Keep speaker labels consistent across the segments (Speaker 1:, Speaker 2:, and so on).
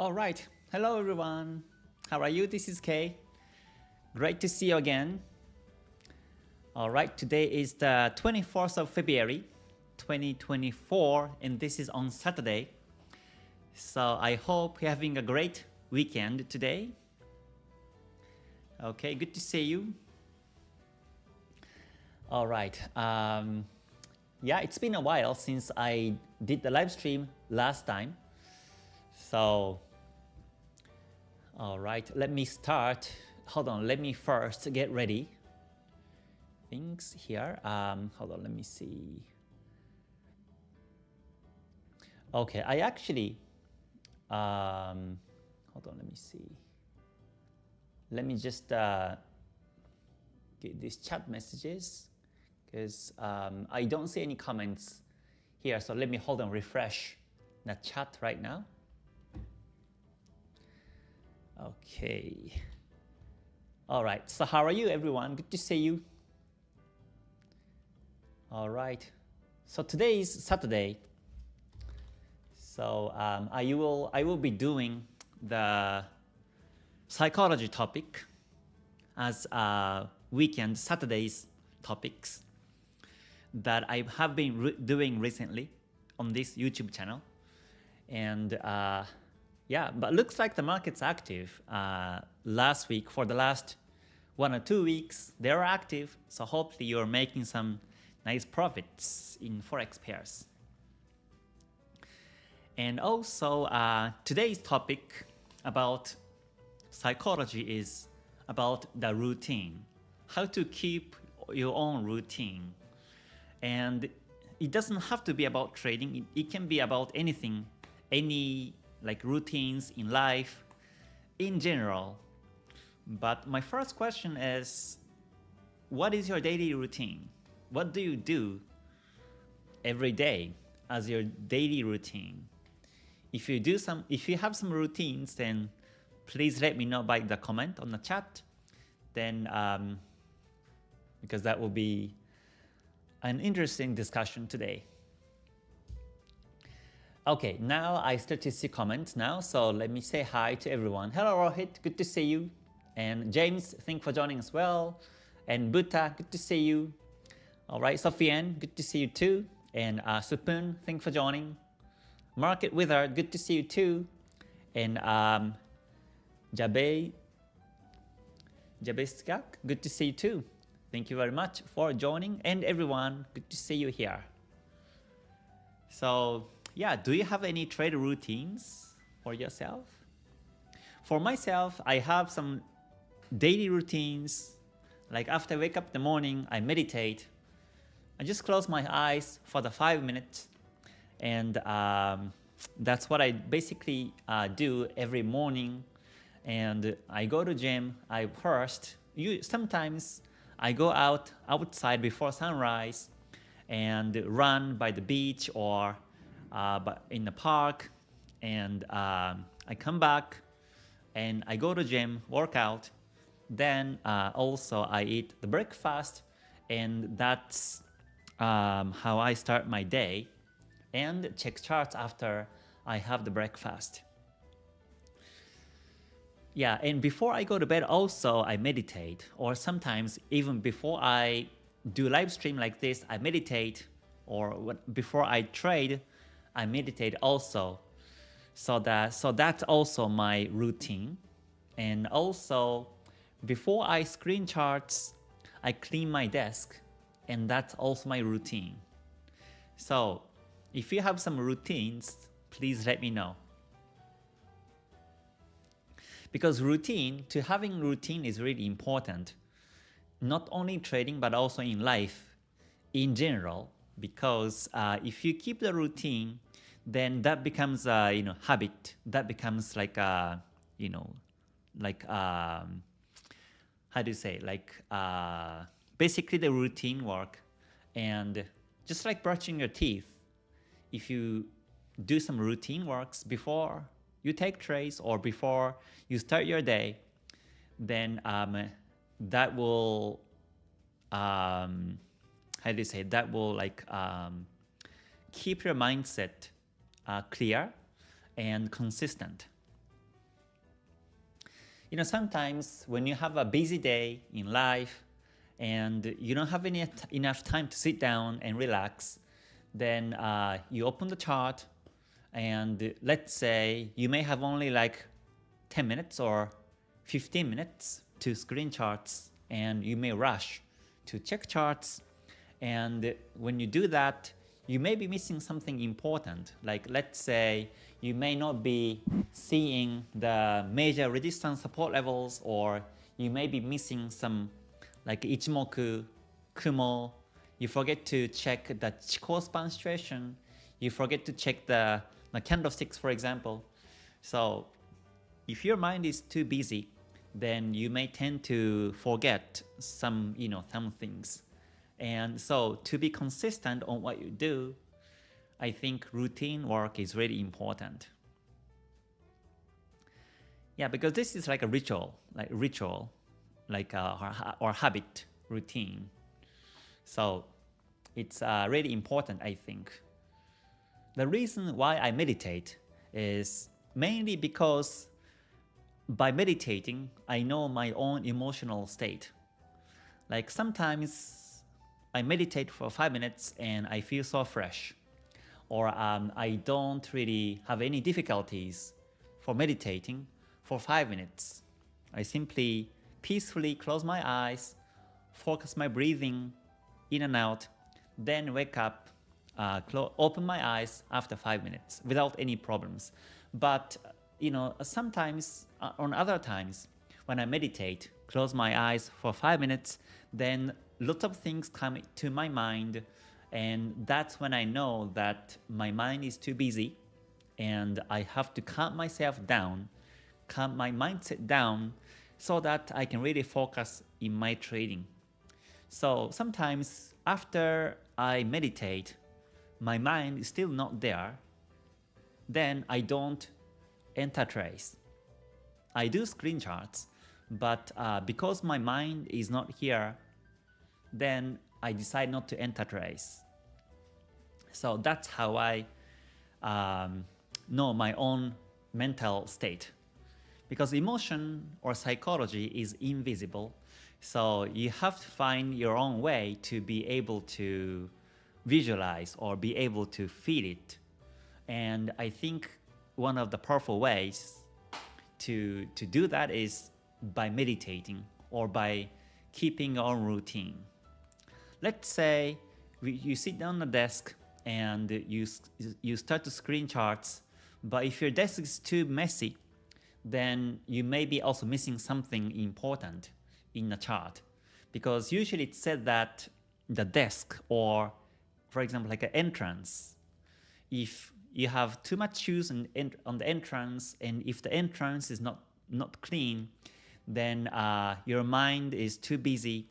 Speaker 1: All right. Hello, everyone. How are you? This is Kay. Great to see you again. All right. Today is the 24th of February, 2024, and this is on Saturday. So I hope you're having a great weekend today. Okay, good to see you. All right. Yeah, it's been a while since I did the live stream last time. So, all right, let me start. Hold on, let me first get ready. Things here. Hold on, let me see. Okay, I actually, hold on, let me see. Let me just get these chat messages because I don't see any comments here. So let me hold on, refresh the chat right now. Okay. All right. So how are you, everyone? Good to see you. All right. So today is Saturday. So I will be doing the psychology topic as weekend Saturdays topics that I have been doing recently on this YouTube channel. And yeah, but looks like the market's active. Last week, for the last 1 or 2 weeks, they are active. So hopefully you're making some nice profits in Forex pairs. And also today's topic about psychology is about the routine, how to keep your own routine. And it doesn't have to be about trading. It can be about anything, any like routines in life in general. But my first question is, what is your daily routine? What do you do every day as your daily routine? If you have some routines, then please let me know by the comment on the chat. Then because that will be an interesting discussion today. Okay, now I start to see comments now, so let me say hi to everyone. Hello Rohit, good to see you. And James, thanks for joining as well. And Buta, good to see you. All right, Sofiane, good to see you too. And Supun, thanks for joining. Market Wizard, good to see you too. And Jabeskak, good to see you too. Thank you very much for joining. And everyone, good to see you here. So yeah, do you have any trade routines for yourself? For myself, I have some daily routines. Like after I wake up in the morning, I meditate. I just close my eyes for the 5 minutes. And that's what I basically do every morning. And I go to gym. Sometimes I go outside before sunrise and run by the beach or in the park, and I come back and I go to gym, work out. Then also I eat the breakfast, and that's how I start my day, and check charts after I have the breakfast. Yeah, and before I go to bed also I meditate, or sometimes even before I do live stream like this, I meditate, or before I trade, I meditate also. So that's also my routine. And also before I screen charts, I clean my desk, and that's also my routine. So if you have some routines, please let me know. Because having routine is really important, not only in trading but also in life in general. Because if you keep the routine, then that becomes a habit. That becomes like how do you say, basically the routine work. And just like brushing your teeth, if you do some routine works before you take trades or before you start your day, then that will keep your mindset clear and consistent. sometimes when you have a busy day in life and you don't have enough time to sit down and relax, then you open the chart and let's say you may have only like 10 minutes or 15 minutes to screen charts, and you may rush to check charts. And when you do that, you may be missing something important. Like let's say you may not be seeing the major resistance support levels, or you may be missing some like Ichimoku, Kumo. You forget to check the Chikou span situation. You forget to check the candlesticks, for example. So if your mind is too busy, then you may tend to forget some things. And so to be consistent on what you do, I think routine work is really important. Yeah, because this is like a ritual, or habit, routine. So it's really important, I think. The reason why I meditate is mainly because by meditating, I know my own emotional state. Like sometimes I meditate for 5 minutes and I feel so fresh. Or I don't really have any difficulties for meditating for 5 minutes. I simply peacefully close my eyes, focus my breathing in and out, then wake up, open my eyes after 5 minutes without any problems. But sometimes on other times when I meditate, close my eyes for 5 minutes, then lots of things come to my mind, and that's when I know that my mind is too busy and I have to calm myself down, calm my mindset down so that I can really focus in my trading. So sometimes after I meditate, my mind is still not there, then I don't enter trades. I do screen charts, but because my mind is not here, then I decide not to enter trades. So that's how I know my own mental state. Because emotion or psychology is invisible, so you have to find your own way to be able to visualize or be able to feel it. And I think one of the powerful ways to do that is by meditating or by keeping your own routine. Let's say you sit down at the desk and you start to screen charts, but if your desk is too messy, then you may be also missing something important in the chart. Because usually it's said that the desk, or for example like an entrance, if you have too much shoes on the entrance, and if the entrance is not clean, then your mind is too busy,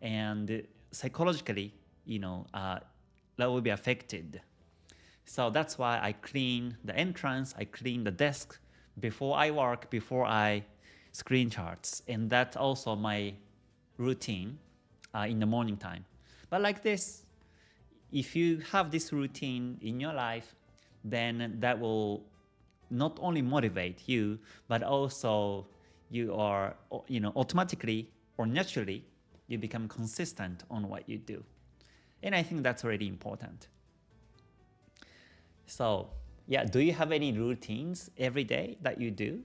Speaker 1: and psychologically, that will be affected. So that's why I clean the entrance, I clean the desk before I work, before I screen charts, and that's also my routine in the morning time. But like this, if you have this routine in your life, then that will not only motivate you, but also you are, automatically or naturally, you become consistent on what you do. And I think that's really important. So yeah, do you have any routines every day that you do?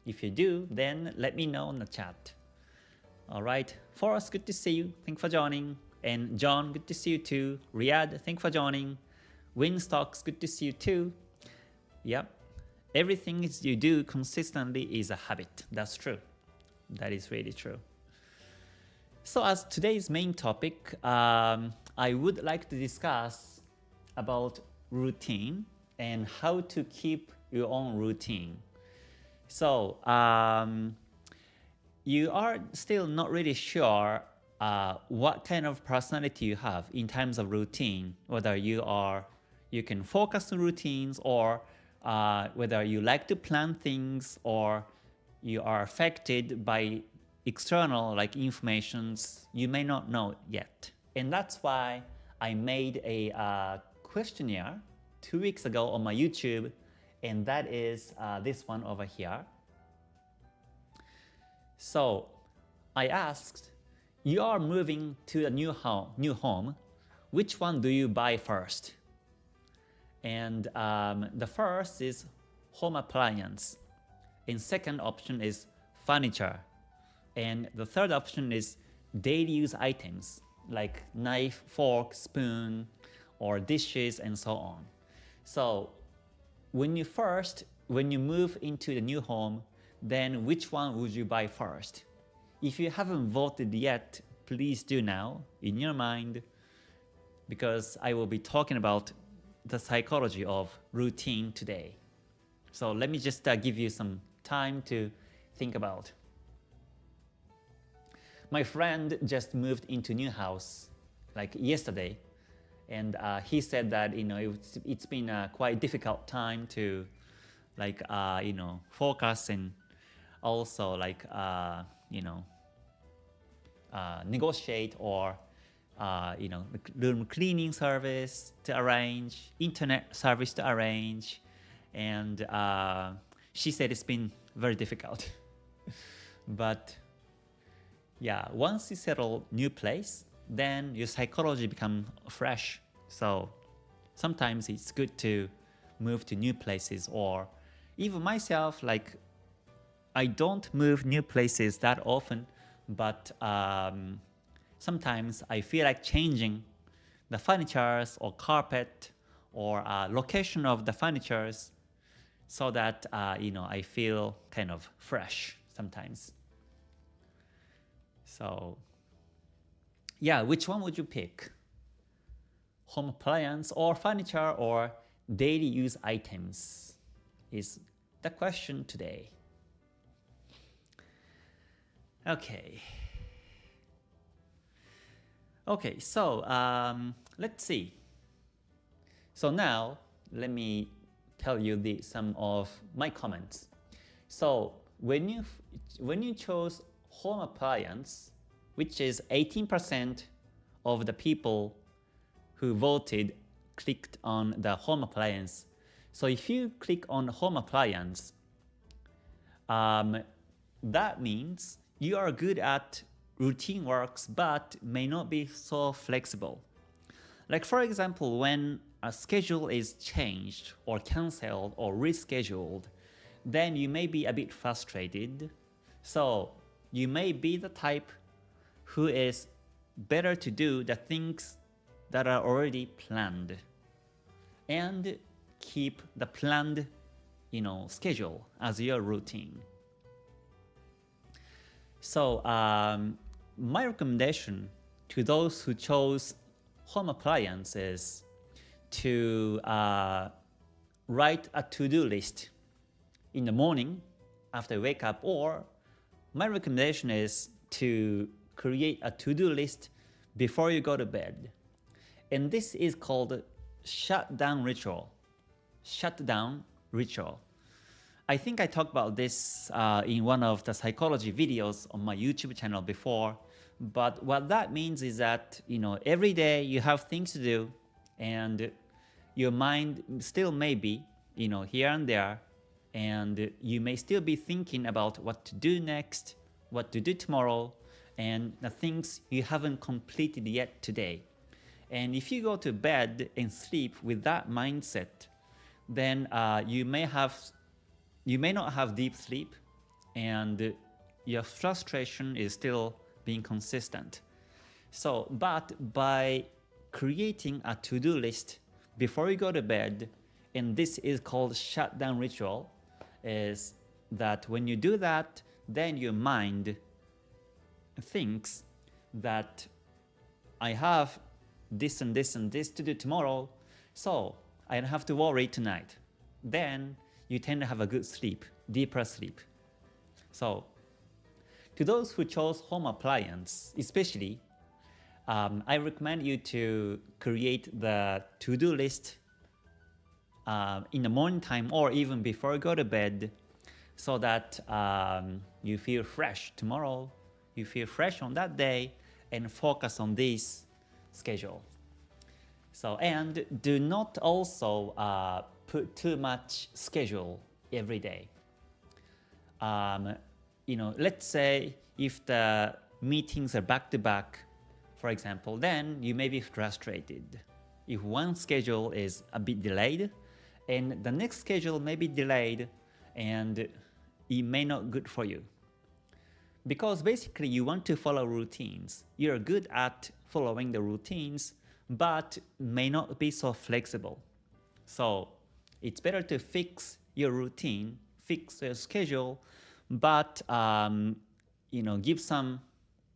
Speaker 1: If you do, then let me know in the chat. All right, Forrest, good to see you. Thanks for joining. And John, good to see you too. Riyadh, thanks for joining. Winstocks, good to see you too. Yep, everything you do consistently is a habit. That's true. That is really true. So as today's main topic, I would like to discuss about routine and how to keep your own routine. So you are still not really sure what kind of personality you have in terms of routine, whether you can focus on routines, or whether you like to plan things, or you are affected by external informations you may not know yet. And that's why I made a questionnaire 2 weeks ago on my YouTube, and that is this one over here. So I asked, you are moving to a new home. Which one do you buy first? And the first is home appliance. And second option is furniture. And the third option is daily use items like knife, fork, spoon, or dishes, and so on. So when you move into the new home, then which one would you buy first? If you haven't voted yet, please do now in your mind, because I will be talking about the psychology of routine today. So let me just give you some time to think about. My friend just moved into new house like yesterday, and he said that it's been a quite difficult time to focus and also negotiate or room cleaning service to arrange, internet service to arrange, and she said it's been very difficult. But yeah, once you settle new place, then your psychology become fresh. So sometimes it's good to move to new places, or even myself, like I don't move new places that often, but sometimes I feel like changing the furnitures or carpet or location of the furnitures so that I feel kind of fresh sometimes. So yeah, which one would you pick? Home appliance or furniture or daily use items is the question today. Okay, so let's see. So now let me tell you some of my comments. So when you chose home appliance, which is 18% of the people who voted clicked on the home appliance. So if you click on home appliance, that means you are good at routine works but may not be so flexible. Like for example, when a schedule is changed or cancelled or rescheduled, then you may be a bit frustrated. So you may be the type who is better to do the things that are already planned and keep the planned schedule as your routine. So my recommendation to those who chose home appliance is to write a to-do list in the morning after you wake up, or my recommendation is to create a to-do list before you go to bed. And this is called shutdown ritual. Shutdown ritual. I think I talked about this in one of the psychology videos on my YouTube channel before. But what that means is that every day you have things to do, and your mind still may be here and there, and you may still be thinking about what to do next, what to do tomorrow, and the things you haven't completed yet today. And if you go to bed and sleep with that mindset, then you may not have deep sleep, and your frustration is still being consistent. So, but by creating a to-do list before you go to bed, and this is called shutdown ritual, is that when you do that, then your mind thinks that I have this and this and this to do tomorrow, so I don't have to worry tonight. Then you tend to have a good sleep, deeper sleep. So to those who chose home appliance, especially, I recommend you to create the to-do list in the morning time or even before you go to bed, so that you feel fresh tomorrow, you feel fresh on that day, and focus on this schedule. So, and do not also put too much schedule every day. let's say if the meetings are back to back, for example, then you may be frustrated. If one schedule is a bit delayed and the next schedule may be delayed and it may not good for you. Because basically you want to follow routines. You're good at following the routines, but may not be so flexible. So it's better to fix your routine, fix your schedule, but give some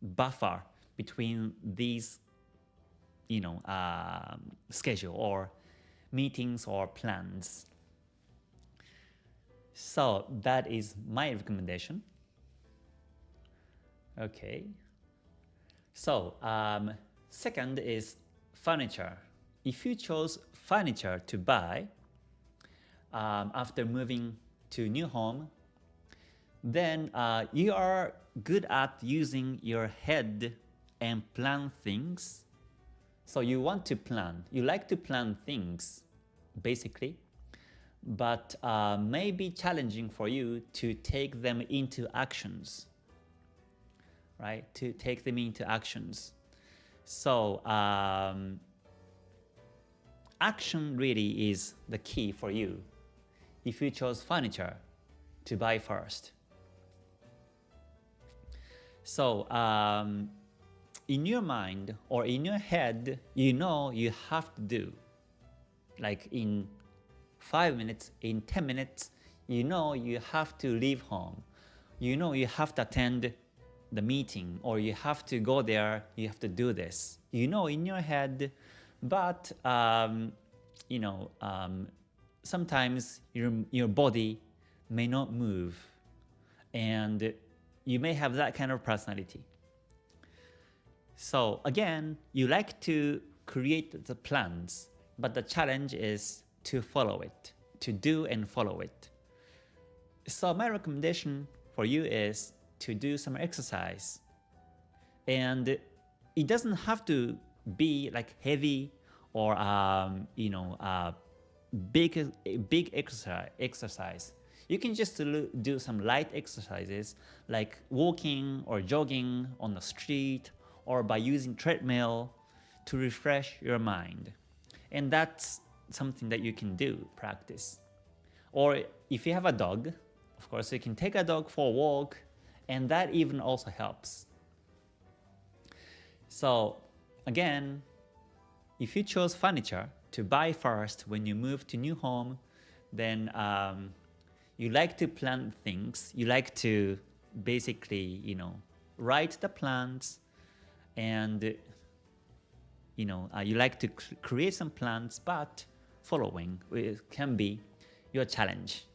Speaker 1: buffer between these schedule or meetings or plans. So that is my recommendation. Okay. So second is furniture. If you chose furniture to buy after moving to new home, then you are good at using your head and plan things. So you want to plan. You like to plan things, basically, but may be challenging for you to take them into actions, right? To take them into actions. So action really is the key for you if you chose furniture to buy first. So in your mind or in your head, you have to do, like in 5 minutes, in 10 minutes, you have to leave home. You have to attend the meeting, or you have to go there, you have to do this. In your head, but sometimes your body may not move, and you may have that kind of personality. So again, you like to create the plans, but the challenge is to follow it, to do and follow it. So my recommendation for you is to do some exercise. And it doesn't have to be like heavy or big exercise. You can just do some light exercises like walking or jogging on the street or by using treadmill to refresh your mind. And that's something that you can do, practice. Or if you have a dog, of course you can take a dog for a walk, and that even also helps. So again, if you chose furniture to buy first when you move to new home, then you like to plan things. You like to basically, write the plans, and you like to create some plans, but following can be your challenge.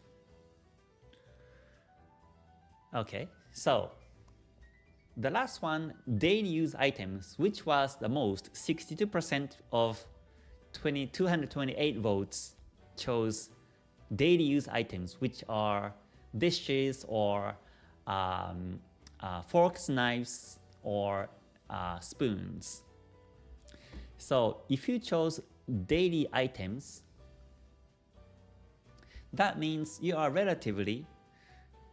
Speaker 1: Okay, so the last one, daily use items, which was the most, 62% of 228 votes chose daily use items, which are dishes or forks, knives, or spoons. So if you chose daily items, that means you are relatively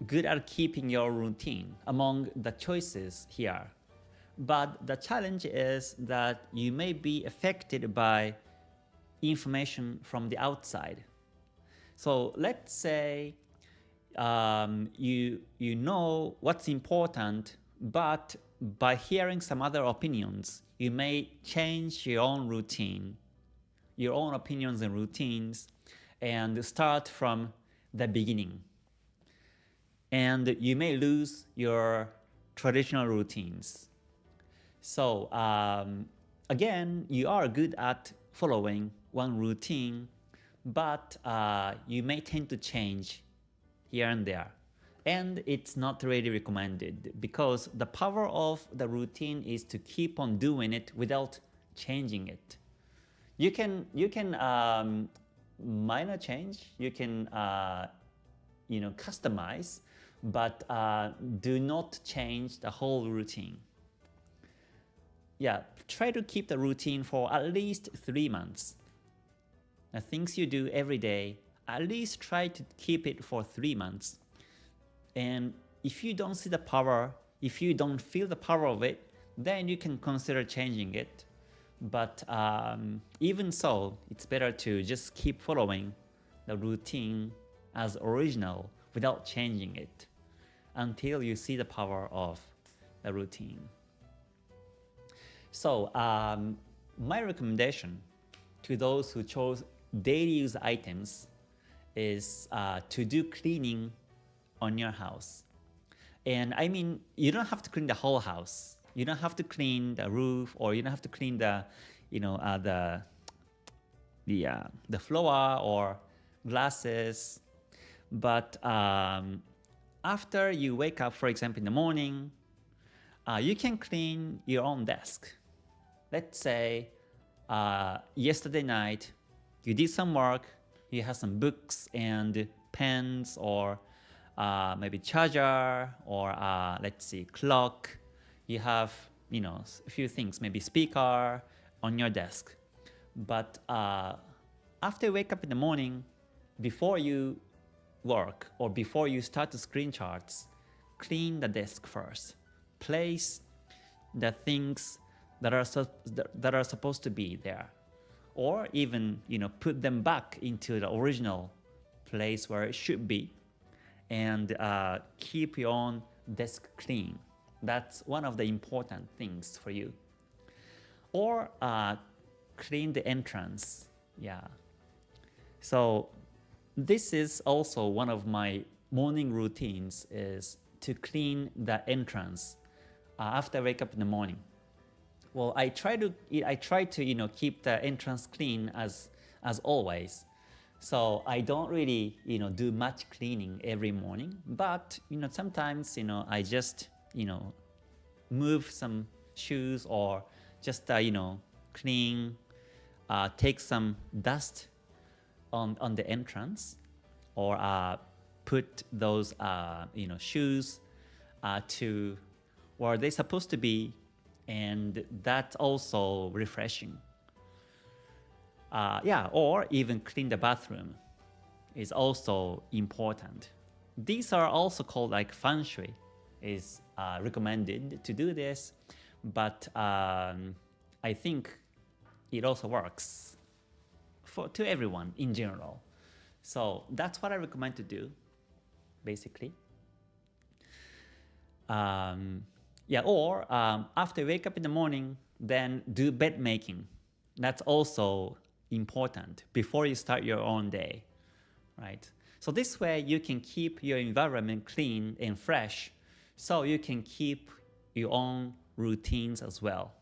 Speaker 1: good at keeping your routine among the choices here. But the challenge is that you may be affected by information from the outside. So let's say you know what's important, but by hearing some other opinions, you may change your own routine, your own opinions and routines, and start from the beginning. And you may lose your traditional routines. So again, you are good at following one routine, but you may tend to change here and there. And it's not really recommended, because the power of the routine is to keep on doing it without changing it. You can minor change, you can customize, but do not change the whole routine. Yeah, try to keep the routine for at least 3 months. The things you do every day, at least try to keep it for 3 months. And if you don't see the power, if you don't feel the power of it, then you can consider changing it. But even so, it's better to just keep following the routine as original without changing it until you see the power of the routine. So my recommendation to those who chose daily use items is to do cleaning on your house. And I mean, you don't have to clean the whole house. You don't have to clean the roof, or you don't have to clean the, the floor or glasses. But after you wake up, for example, in the morning, you can clean your own desk. Let's say yesterday night, you did some work, you have some books and pens, or maybe charger, or let's see, clock. You have, a few things, maybe speaker on your desk. But after you wake up in the morning, before you work or before you start the screen charts, clean the desk first. Place the things that are supposed to be there, or even put them back into the original place where it should be, and keep your own desk clean. That's one of the important things for you. Or clean the entrance. Yeah. So this is also one of my morning routines, is to clean the entrance after I wake up in the morning. Well, I try to keep the entrance clean as always. So I don't really do much cleaning every morning, but sometimes I just move some shoes, or just clean, take some dust on the entrance, or put those shoes to where they're supposed to be, and that's also refreshing. Or even clean the bathroom is also important. These are also called like feng shui. Is recommended to do this, but I think it also works to everyone in general. So that's what I recommend to do, basically. Or after you wake up in the morning, then do bed making. That's also important before you start your own day, right? So this way you can keep your environment clean and fresh, so you can keep your own routines as well.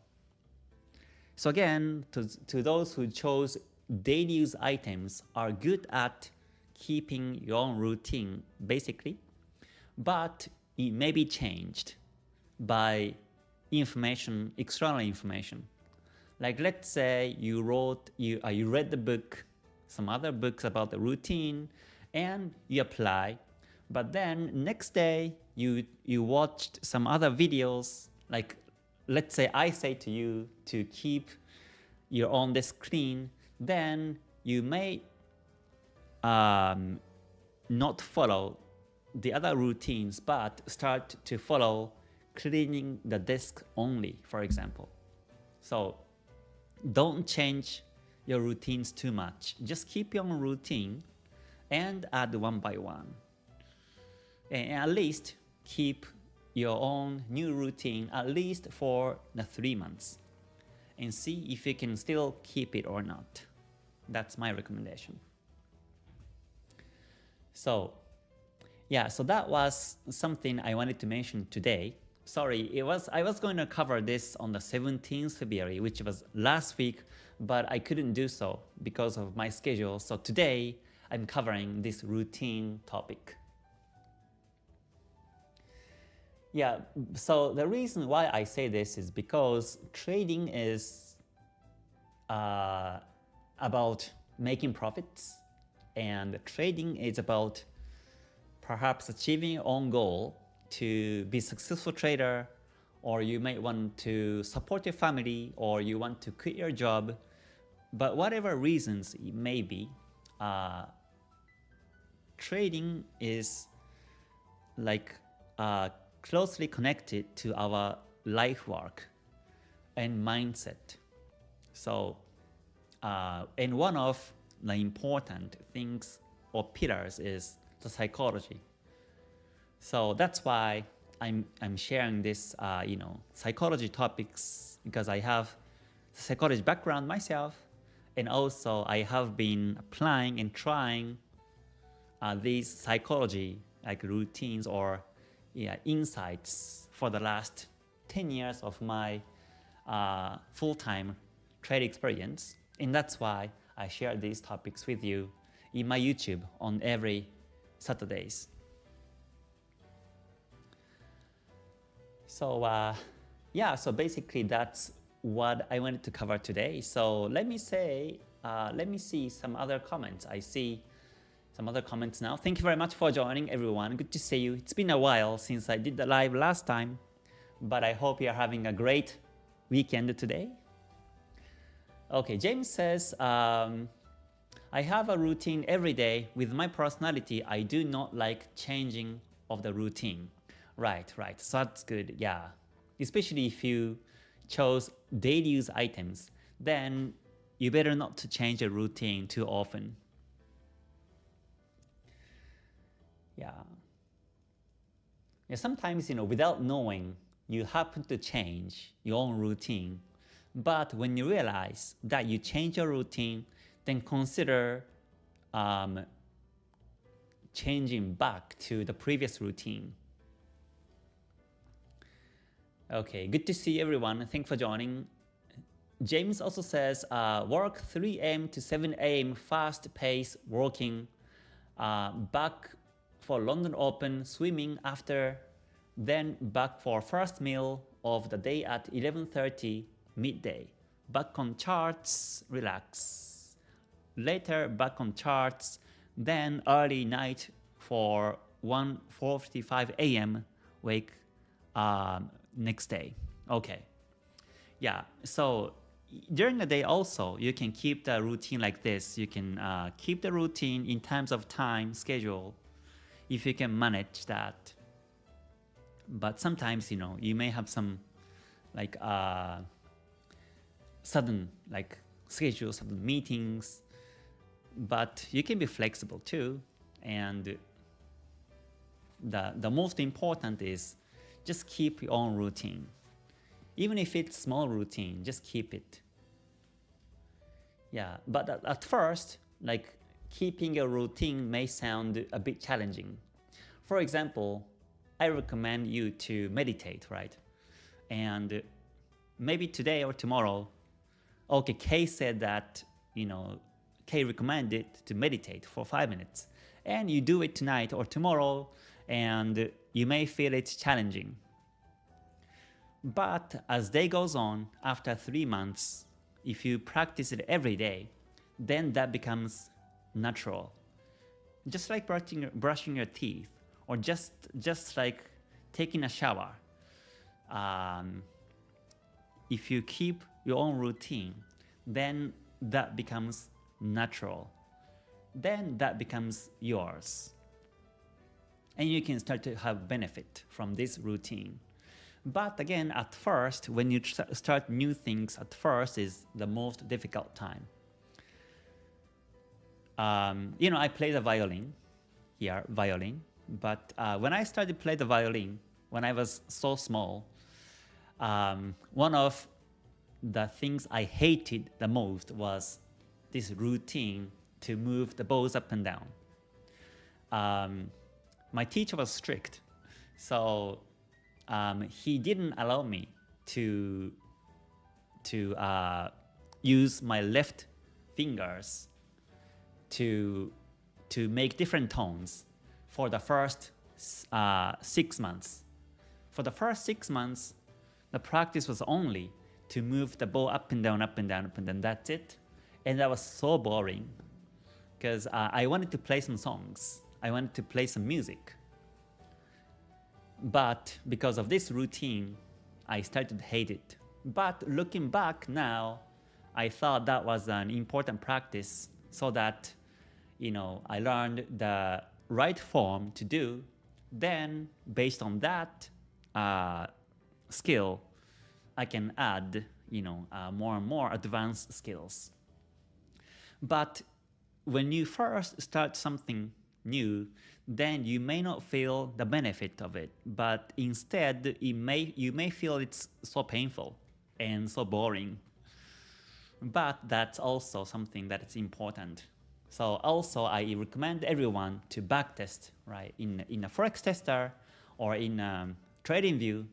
Speaker 1: So again, to those who chose daily use items, are good at keeping your own routine, basically, but it may be changed by information, external information. Like let's say you read the book, some other books about the routine, and you apply, but then next day you watched some other videos. Like let's say I say to you to keep your own desk clean, then you may not follow the other routines, but start to follow cleaning the desk only, for example. So don't change your routines too much. Just keep your own routine and add one by one. And at least keep your own new routine at least for the 3 months, and see if you can still keep it or not. That's my recommendation. So yeah, so that was something I wanted to mention today. Sorry, I was going to cover this on the 17th February, which was last week, but I couldn't do so because of my schedule. So today I'm covering this routine topic. Yeah, so the reason why I say this is because trading is about making profits, and trading is about perhaps achieving your own goal to be a successful trader, or you might want to support your family, or you want to quit your job. But whatever reasons it may be, trading is like closely connected to our life work and mindset. So, and one of the important things or pillars is the psychology. So that's why I'm sharing this, psychology topics, because I have psychology background myself, and also I have been applying and trying these psychology like routines or insights for the last 10 years of my full-time trade experience. And that's why I share these topics with you in my YouTube on every Saturdays. So so basically that's what I wanted to cover today. So let me see some other comments. I see some other comments now. Thank you very much for joining, everyone. Good to see you. It's been a while since I did the live last time, but I hope you're having a great weekend today. Okay, James says, I have a routine every day. With my personality, I do not like changing of the routine. Right. So that's good, yeah. Especially if you chose daily use items, then you better not to change a routine too often. Yeah, sometimes, without knowing, you happen to change your own routine. But when you realize that you change your routine, then consider changing back to the previous routine. Okay, good to see everyone. Thanks for joining. James also says, work 3 a.m. to 7 a.m. fast pace working, back for London Open, swimming after, then back for first meal of the day at 11:30 midday. Back on charts, relax. Later back on charts, then early night for 1:45 a.m. wake next day. Okay. Yeah, so during the day also, you can keep the routine like this. You can keep the routine in terms of time schedule if you can manage that. But sometimes, you may have some like sudden schedules, sudden meetings, but you can be flexible too. And the most important is just keep your own routine. Even if it's small routine, just keep it. Yeah, but at first, keeping a routine may sound a bit challenging. For example, I recommend you to meditate, right? And maybe today or tomorrow, okay, Kay said that, Kay recommended to meditate for 5 minutes. And you do it tonight or tomorrow, and you may feel it's challenging. But as day goes on, after 3 months, if you practice it every day, then that becomes natural. Just like brushing your teeth, or just like taking a shower. If you keep your own routine, then that becomes natural. Then that becomes yours. And you can start to have benefit from this routine. But again, at first, when you start new things, at first is the most difficult time. I play the violin, but when I started to play the violin, when I was so small, one of the things I hated the most was this routine to move the bows up and down. My teacher was strict, so he didn't allow me to use my left fingers to make different tones for the first 6 months. For the first 6 months, the practice was only to move the bow up and down, up and down, up and down. That's it. And that was so boring because I wanted to play some songs. I wanted to play some music. But because of this routine, I started to hate it. But looking back now, I thought that was an important practice so that, I learned the right form to do then based on that skill, I can add, more and more advanced skills. But when you first start something new, then you may not feel the benefit of it, but instead you may feel it's so painful and so boring. But that's also something that is important. So also I recommend everyone to backtest, right? In a Forex Tester or in TradingView,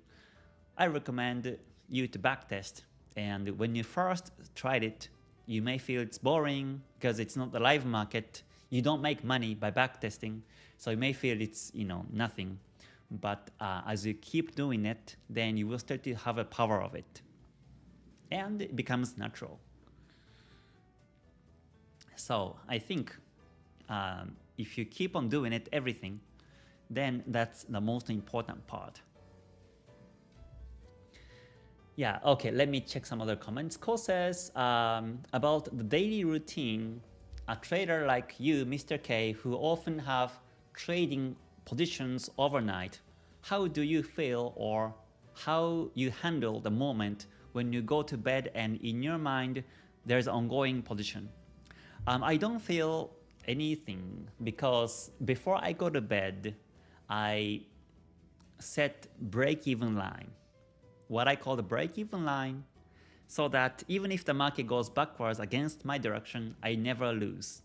Speaker 1: I recommend you to backtest. And when you first tried it, you may feel it's boring because it's not the live market. You don't make money by backtesting, so you may feel it's nothing. But as you keep doing it, then you will start to have a power of it, and it becomes natural. So I think if you keep on doing it, everything, then that's the most important part. Yeah, okay, let me check some other comments. Ko says, about the daily routine, a trader like you, Mr. K, who often have trading positions overnight, how do you feel or how you handle the moment when you go to bed and in your mind there's ongoing position? I don't feel anything because before I go to bed, I set break-even line, what I call the break-even line, so that even if the market goes backwards against my direction, I never lose.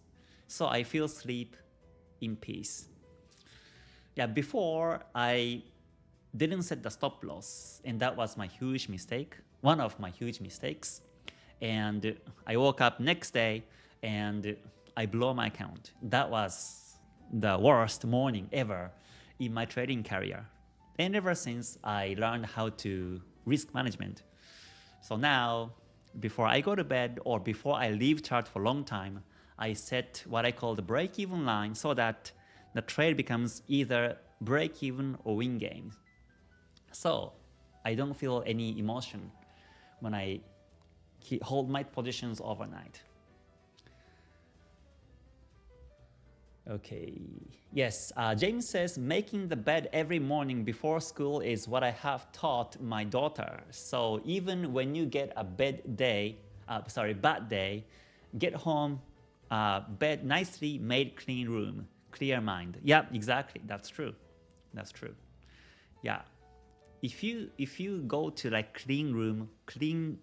Speaker 1: So I feel sleep in peace. Yeah, before I didn't set the stop loss, and that was my huge mistake, one of my huge mistakes. And I woke up next day and I blow my account. That was the worst morning ever in my trading career. And ever since, I learned how to risk management. So now, before I go to bed or before I leave chart for a long time, I set what I call the break-even line so that the trade becomes either break-even or win game. So I don't feel any emotion when I hold my positions overnight. Okay, yes, James says, making the bed every morning before school is what I have taught my daughter. So even when you get a bad day, get home, bed, nicely made clean room, clear mind. Yeah, exactly, that's true. That's true. Yeah, if you go to like clean room, clean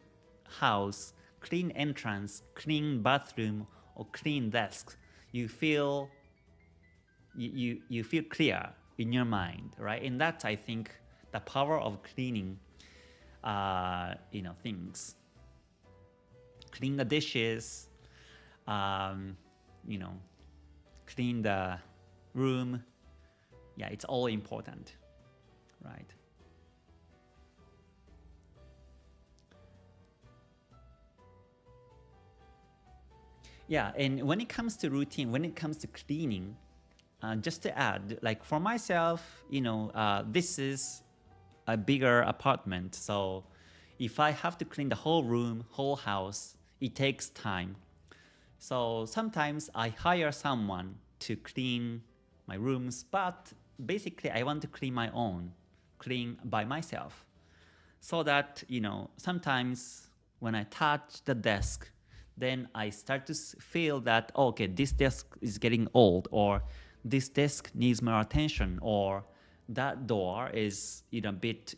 Speaker 1: house, clean entrance, clean bathroom, or clean desk, you feel clear in your mind, right? And that's, I think, the power of cleaning, things. Clean the dishes, clean the room. Yeah, it's all important, right? Yeah, and when it comes to routine, when it comes to cleaning, just to add, like for myself, this is a bigger apartment. So if I have to clean the whole room, whole house, it takes time. So sometimes I hire someone to clean my rooms, but basically I want to clean my own, clean by myself. So that, sometimes when I touch the desk, then I start to feel that, okay, this desk is getting old, or this desk needs more attention, or that door is a bit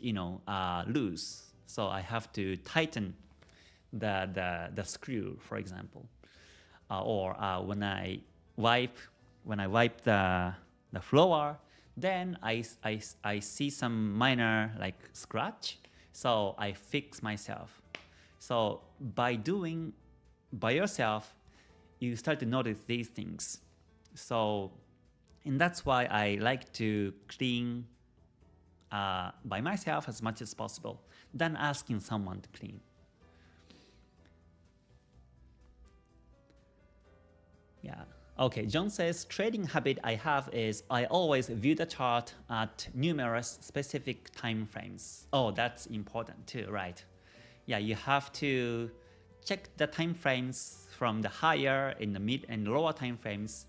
Speaker 1: loose, so I have to tighten the screw, for example. Or when I wipe the floor, then I see some minor like scratch, so I fix myself. So by doing by yourself, you start to notice these things. So, and that's why I like to clean by myself as much as possible than asking someone to clean. Yeah. Okay, John says, trading habit I have is I always view the chart at numerous specific time frames. Oh, that's important too, right? Yeah, you have to check the time frames from the higher, in the mid and lower time frames.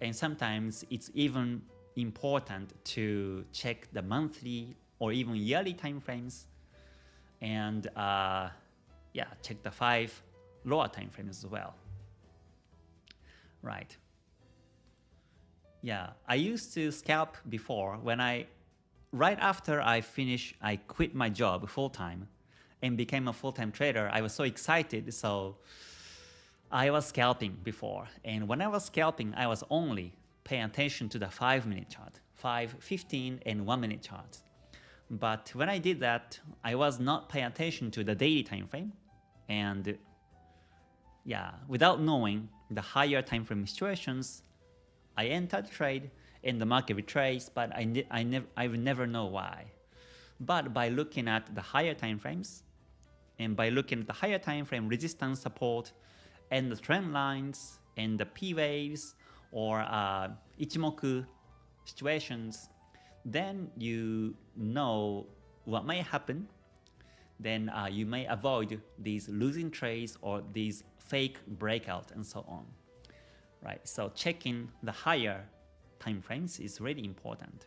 Speaker 1: And sometimes it's even important to check the monthly or even yearly time frames, and yeah, check the 5 lower time frames as well. Right. Yeah, I used to scalp before. Right after I quit my job full-time and became a full-time trader. I was so excited, so I was scalping before. And when I was scalping, I was only paying attention to the 5-minute chart, 5, 15, and 1-minute charts. But when I did that, I was not paying attention to the daily time frame. And yeah, without knowing the higher time frame situations, I entered trade and the market retraced, but I would never know why. But by looking at the higher time frames, and by looking at the higher time frame resistance, support, and the trend lines, and the P waves, or Ichimoku situations, then you know what may happen. Then you may avoid these losing trades or these fake breakout and so on. Right, so checking the higher time frames is really important.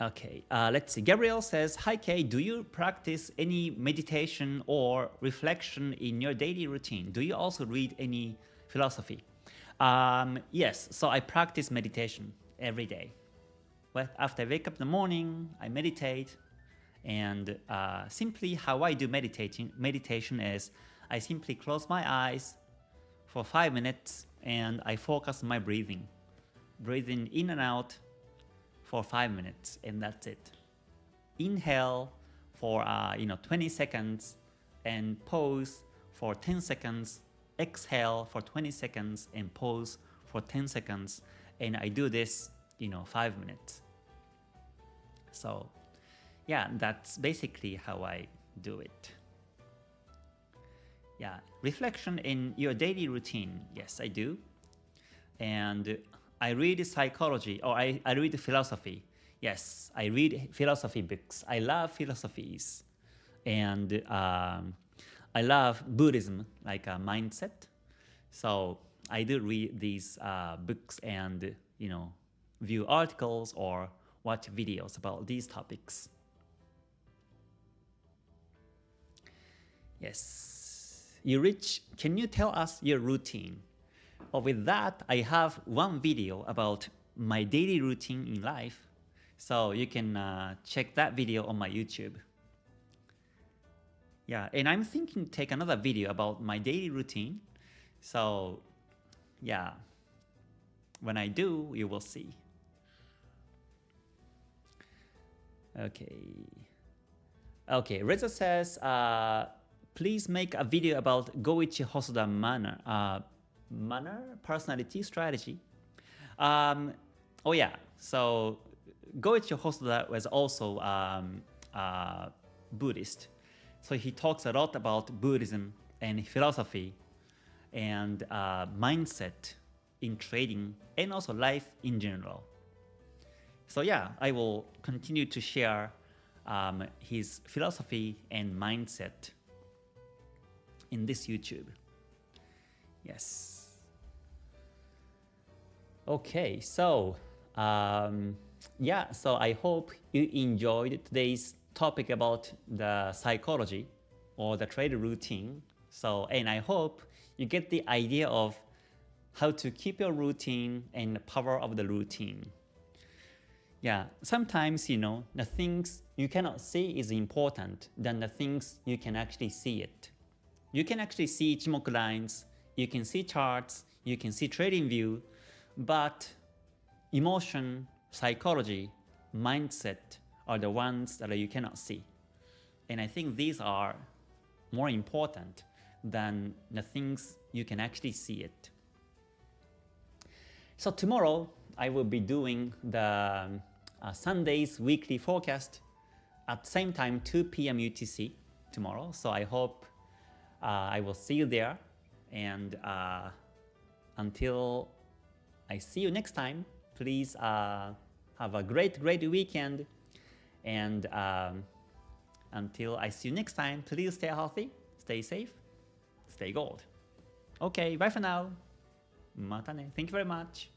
Speaker 1: Okay, let's see. Gabriel says, hi Kay, do you practice any meditation or reflection in your daily routine? Do you also read any philosophy? Yes, so I practice meditation every day. Well, after I wake up in the morning, I meditate, and simply how I do meditation is I simply close my eyes for 5 minutes and I focus on my breathing in and out for 5 minutes, and that's it. Inhale for 20 seconds and pause for 10 seconds. Exhale for 20 seconds and pause for 10 seconds, and I do this 5 minutes. So yeah, that's basically how I do it. Yeah, reflection in your daily routine. Yes, I do. And I read psychology, or I read philosophy. Yes, I read philosophy books. I love philosophies. And I love Buddhism, like a mindset. So I do read these books and, view articles or watch videos about these topics. Yes. Rich, can you tell us your routine? Well, with that, I have one video about my daily routine in life. So you can check that video on my YouTube. Yeah, and I'm thinking to take another video about my daily routine. So yeah, when I do, you will see. Okay, Reza says, please make a video about Goichi Hosoda manner, personality, strategy. Oh yeah, so Goichi Hosoda was also Buddhist. So he talks a lot about Buddhism and philosophy and mindset in trading and also life in general. So yeah, I will continue to share his philosophy and mindset in this YouTube. Yes. Okay, so yeah, so I hope you enjoyed today's topic about the psychology or the trade routine. So, and I hope you get the idea of how to keep your routine and the power of the routine. Yeah, sometimes, the things you cannot see is important than the things you can actually see it. You can actually see Ichimoku lines, you can see charts, you can see trading view, but emotion, psychology, mindset are the ones that you cannot see. And I think these are more important than the things you can actually see it. So tomorrow, I will be doing the Sunday's weekly forecast at the same time, 2 p.m. UTC tomorrow. So I hope I will see you there. And until I see you next time, please have a great weekend. And until I see you next time, please stay healthy, stay safe, stay gold. Okay, bye for now. またね。Thank you very much.